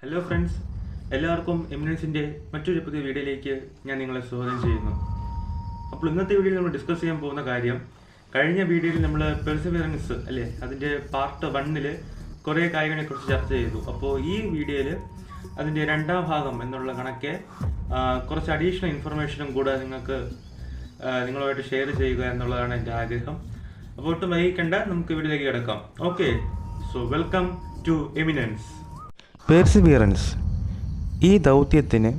Hello friends, എല്ലാവർക്കും എമിനൻസിൻ്റെ മറ്റൊരു പുതിയ വീഡിയോയിലേക്ക് ഞാൻ നിങ്ങളെ സ്വാഗതം ചെയ്യുന്നു. അപ്പോൾ ഇന്നത്തെ വീഡിയോയിൽ നമ്മൾ ഡിസ്കസ് ചെയ്യാൻ പോകുന്ന കാര്യം, കഴിഞ്ഞ വീഡിയോയിൽ നമ്മൾ പെർസിവിയറൻസ് അല്ലേ അതിൻ്റെ പാർട്ട് 1 കുറേ കാര്യങ്ങളെക്കുറിച്ച് ചർച്ച ചെയ്തു. അപ്പോൾ ഈ വീഡിയോയിൽ അതിൻ്റെ രണ്ടാം ഭാഗം എന്നുള്ള കണക്കെ കുറച്ച് അഡീഷണൽ ഇൻഫർമേഷനും കൂടെ നിങ്ങളുമായിട്ട് ഷെയർ ചെയ്യുക എന്നുള്ളതാണ് എൻ്റെ ആഗ്രഹം. അപ്പോൾ ഒട്ടും വൈകിക്കണ്ട, നമുക്ക് വീഡിയോയിലേക്ക് കിടക്കാം. Okay, so welcome to eminence. Perseverance. ഈ ദൗത്യത്തിന്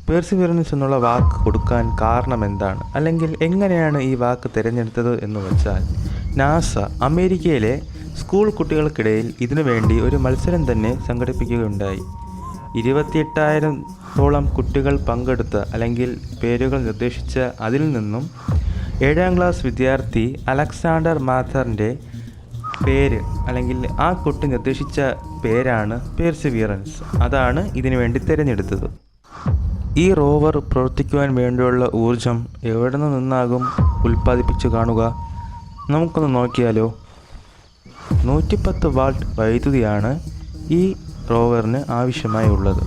പെർസിവിയറൻസ് എന്നുള്ള വാക്ക് കൊടുക്കാൻ കാരണം എന്താണ്, അല്ലെങ്കിൽ എങ്ങനെയാണ് ഈ വാക്ക് തിരഞ്ഞെടുത്തത് എന്ന് വെച്ചാൽ, നാസ അമേരിക്കയിലെ സ്കൂൾ കുട്ടികൾക്കിടയിൽ ഇതിനു വേണ്ടി ഒരു മത്സരം തന്നെ സംഘടിപ്പിക്കുകയുണ്ടായി. 28,000-ഓളം കുട്ടികൾ പങ്കെടുത്ത അല്ലെങ്കിൽ പേരുകൾ നിർദ്ദേശിച്ച അതിൽ നിന്നും 7ാം ക്ലാസ് വിദ്യാർത്ഥി അലക്സാണ്ടർ മാഥറിൻ്റെ പേര് അല്ലെങ്കിൽ ആ കുട്ടി നിർദ്ദേശിച്ച പേരാണ് പെർസിവിയറൻസ്. അതാണ് ഇതിനു വേണ്ടി തിരഞ്ഞെടുത്തത്. ഈ റോവർ പ്രവർത്തിക്കുവാൻ വേണ്ടിയുള്ള ഊർജം എവിടെ നിന്നാകും ഉൽപ്പാദിപ്പിച്ചു കാണുക? നമുക്കൊന്ന് നോക്കിയാലോ. 110 വാട്ട് വൈദ്യുതിയാണ് ഈ റോവറിന് ആവശ്യമായി ഉള്ളത്.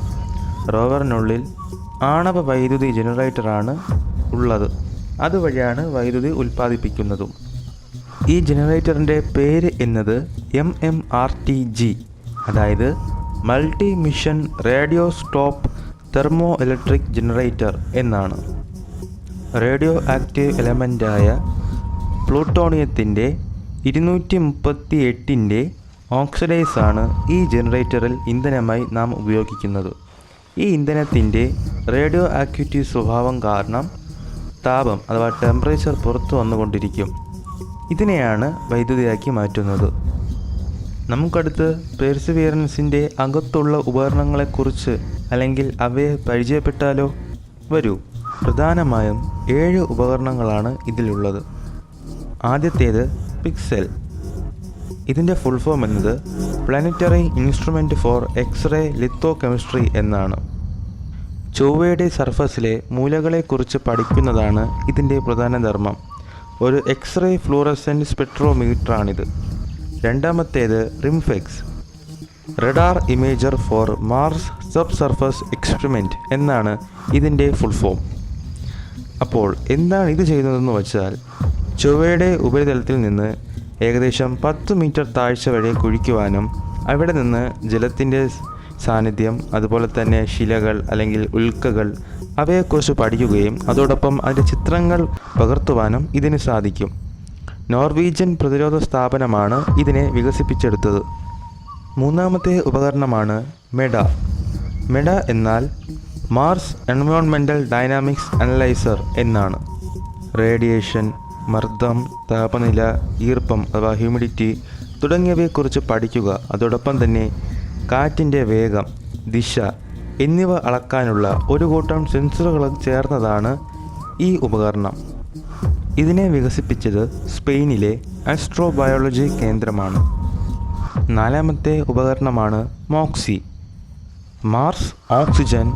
റോവറിനുള്ളിൽ ആണവ വൈദ്യുതി ജനറേറ്ററാണ് ഉള്ളത്. അതുവഴിയാണ് വൈദ്യുതി ഉൽപ്പാദിപ്പിക്കുന്നതും. ഈ ജനറേറ്ററിൻ്റെ പേര് എന്നത് MMRTG, അതായത് multi mission radio stop thermo electric generator എന്നാണ്. റേഡിയോ ആക്റ്റീവ് എലമെൻ്റായ പ്ലൂട്ടോണിയത്തിൻ്റെ 238ൻ്റെ ഓക്സിഡൈസാണ് ഈ ജനറേറ്ററിൽ ഇന്ധനമായി നാം ഉപയോഗിക്കുന്നത്. ഈ ഇന്ധനത്തിൻ്റെ റേഡിയോ ആക്റ്റീവ് സ്വഭാവം കാരണം താപം അഥവാ ടെമ്പറേച്ചർ പുറത്തു വന്നുകൊണ്ടിരിക്കും. ഇതിനെയാണ് വൈദ്യുതിയാക്കി മാറ്റുന്നത്. നമുക്കടുത്ത് പെർസിവിയറൻസിൻ്റെ അകത്തുള്ള ഉപകരണങ്ങളെക്കുറിച്ച് അല്ലെങ്കിൽ അവയെ പരിചയപ്പെട്ടാലോ? വരൂ. പ്രധാനമായും 7 ഉപകരണങ്ങളാണ് ഇതിലുള്ളത്. ആദ്യത്തേത് പിക്സെൽ. ഇതിൻ്റെ ഫുൾ ഫോം എന്നത് പ്ലാനറ്ററി ഇൻസ്ട്രുമെൻറ്റ് ഫോർ എക്സ്റേ ലിത്തോകെമിസ്ട്രി എന്നാണ്. ചൊവ്വയുടെ സർഫസിലെ മൂലകളെക്കുറിച്ച് പഠിക്കുന്നതാണ് ഇതിൻ്റെ പ്രധാന ധർമ്മം. ഒരു എക്സ്റേ ഫ്ലൂറസെൻ്റ് സ്പെക്ട്രോമീറ്ററാണിത്. രണ്ടാമത്തേത് RIMFAX, radar imager for Mars subsurface experiment എന്നാണ് ഇതിൻ്റെ ഫുൾ ഫോം. അപ്പോൾ എന്താണ് ഇത് ചെയ്യുന്നതെന്ന് വെച്ചാൽ, ചൊവ്വയുടെ ഉപരിതലത്തിൽ നിന്ന് ഏകദേശം 10 മീറ്റർ താഴ്ച വരെ കുഴിക്കുവാനും അവിടെ നിന്ന് ജലത്തിൻ്റെ സാന്നിധ്യം, അതുപോലെ തന്നെ ശിലകൾ അല്ലെങ്കിൽ ഉൽക്കകൾ, അവയെക്കുറിച്ച് പഠിക്കുകയും അതോടൊപ്പം അതിൻ്റെ ചിത്രങ്ങൾ പകർത്തുവാനും ഇതിന് സാധിക്കും. നോർവീജിയൻ പ്രതിരോധ സ്ഥാപനമാണ് ഇതിനെ വികസിപ്പിച്ചെടുത്തത്. മൂന്നാമത്തെ ഉപകരണമാണ് മെഡ. മെഡ എന്നാൽ മാർസ് എൻവയോൺമെൻ്റൽ ഡൈനാമിക്സ് അനലൈസർ എന്നാണ്. റേഡിയേഷൻ, മർദ്ദം, താപനില, ഈർപ്പം അഥവാ ഹ്യൂമിഡിറ്റി തുടങ്ങിയവയെക്കുറിച്ച് പഠിക്കുക, അതോടൊപ്പം തന്നെ കാറ്റിൻ്റെ വേഗം, ദിശ എന്നിവ അളക്കാനുള്ള ഒരു കൂട്ടം സെൻസറുകൾ ചേർന്നതാണ് ഈ ഉപകരണം. ഇതിനെ വികസിപ്പിച്ചത് സ്പെയിനിലെ ആസ്ട്രോബയോളജി കേന്ദ്രമാണ്. നാലാമത്തെ ഉപകരണമാണ് മോക്സി, മാർസ് ഓക്സിജൻ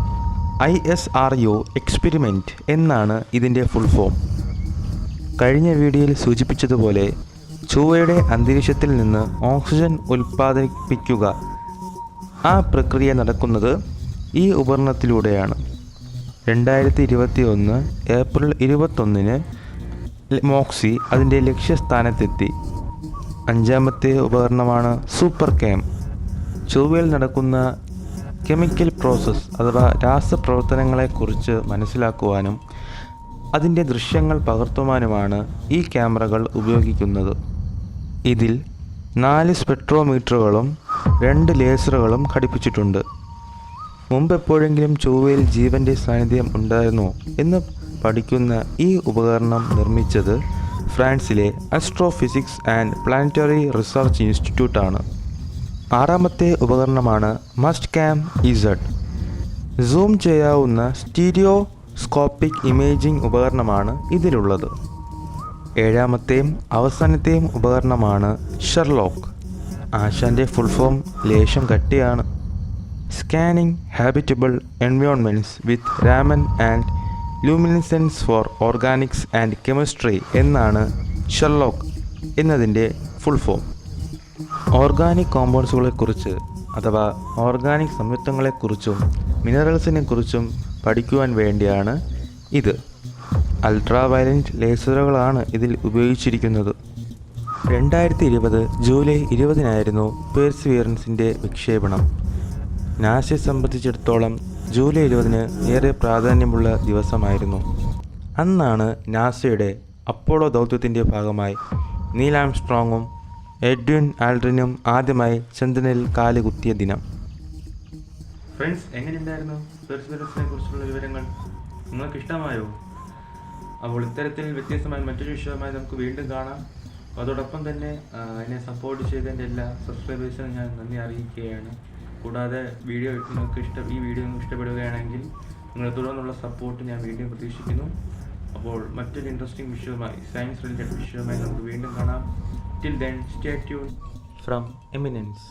ISRO എക്സ്പെരിമെൻറ്റ് എന്നാണ് ഇതിൻ്റെ ഫുൾ ഫോം. കഴിഞ്ഞ വീഡിയോയിൽ സൂചിപ്പിച്ചതുപോലെ ചൊവ്വയുടെ അന്തരീക്ഷത്തിൽ നിന്ന് ഓക്സിജൻ ഉൽപ്പാദിപ്പിക്കുക, ആ പ്രക്രിയ നടക്കുന്നത് ഈ ഉപകരണത്തിലൂടെയാണ്. 2021 ഏപ്രിൽ 21 മോക്സി അതിൻ്റെ ലക്ഷ്യസ്ഥാനത്തെത്തി. അഞ്ചാമത്തെ ഉപകരണമാണ് സൂപ്പർ ക്യാം. ചൊവ്വയിൽ നടക്കുന്ന കെമിക്കൽ പ്രോസസ്സ് അഥവാ രാസപ്രവർത്തനങ്ങളെക്കുറിച്ച് മനസ്സിലാക്കുവാനും അതിൻ്റെ ദൃശ്യങ്ങൾ പകർത്തുവാനുമാണ് ഈ ക്യാമറകൾ ഉപയോഗിക്കുന്നത്. ഇതിൽ 4 സ്പെക്ട്രോമീറ്ററുകളും 2 ലേസറുകളും ഘടിപ്പിച്ചിട്ടുണ്ട്. മുമ്പ് എപ്പോഴെങ്കിലും ചൊവ്വയിൽ ജീവൻ്റെ സാന്നിധ്യം ഉണ്ടായിരുന്നോ എന്ന് പഠിക്കുന്ന ഈ ഉപകരണം നിർമ്മിച്ചത് ഫ്രാൻസിലെ ആസ്ട്രോഫിസിക്സ് ആൻഡ് പ്ലാനറ്ററി റിസർച്ച് ഇൻസ്റ്റിറ്റ്യൂട്ടാണ്. ആറാമത്തെ ഉപകരണമാണ് മസ്റ്റ്കാം Z. സൂം ചെയ്യാവുന്ന സ്റ്റീരിയോസ്കോപ്പിക് ഇമേജിംഗ് ഉപകരണമാണ് ഇതിലുള്ളത്. ഏഴാമത്തെയും അവസാനത്തെയും ഉപകരണമാണ് ഷെർലോക്ക്. ആശാൻ്റെ ഫുൾ ഫോം ലേശം കട്ടിയാണ്. Scanning habitable environments with Raman and luminescence for organics and chemistry എന്നാണ് ഷെർലോക്ക് എന്നതിൻ്റെ ഫുൾ ഫോം. ഓർഗാനിക് കോമ്പൗണ്ട്സുകളെക്കുറിച്ച് അഥവാ ഓർഗാനിക് സംയുക്തങ്ങളെക്കുറിച്ചും മിനറൽസിനെ കുറിച്ചും പഠിക്കുവാൻ വേണ്ടിയാണ് ഇത്. അൾട്രാ വയലൻറ്റ് ലേസറുകളാണ് ഇതിൽ ഉപയോഗിച്ചിരിക്കുന്നത്. 2020 ജൂലൈ 20 പെർസിവിയറൻസിൻ്റെ വിക്ഷേപണം. നാസയെ സംബന്ധിച്ചിടത്തോളം ജൂലൈ 20 ഏറെ പ്രാധാന്യമുള്ള ദിവസമായിരുന്നു. അന്നാണ് നാസയുടെ അപ്പോളോ ദൗത്യത്തിൻ്റെ ഭാഗമായി നീൽ ആംസ്ട്രോങ്ങും എഡ്വിൻ ആൽഡ്രിനും ആദ്യമായി ചന്ദ്രനിൽ കാലുകുത്തിയ ദിനം. ഫ്രണ്ട്സ്, എങ്ങനെയുണ്ടായിരുന്നു പെർസിവിയറൻസിനെ കുറിച്ചുള്ള വിവരങ്ങൾ? നിങ്ങൾക്ക് ഇഷ്ടമായോ? അപ്പോൾ ഇത്തരത്തിൽ വ്യത്യസ്തമായ മറ്റൊരു വിഷയവുമായി നമുക്ക് വീണ്ടും കാണാം. അതോടൊപ്പം തന്നെ എന്നെ സപ്പോർട്ട് ചെയ്തതിൻ്റെ എല്ലാ സബ്സ്ക്രൈബേഴ്സിനും ഞാൻ നന്ദി അറിയിക്കുകയാണ്. കൂടാതെ ഈ വീഡിയോ നിങ്ങൾക്ക് ഇഷ്ടപ്പെടുകയാണെങ്കിൽ നിങ്ങളുടെ തുടർന്നുള്ള സപ്പോർട്ട് ഞാൻ വീണ്ടും പ്രതീക്ഷിക്കുന്നു. അപ്പോൾ മറ്റൊരു ഇൻട്രസ്റ്റിംഗ് വിഷയവുമായി, സയൻസ് റിലേറ്റഡ് വിഷയവുമായി നമുക്ക് വീണ്ടും കാണാം. Till then, stay tune from eminence.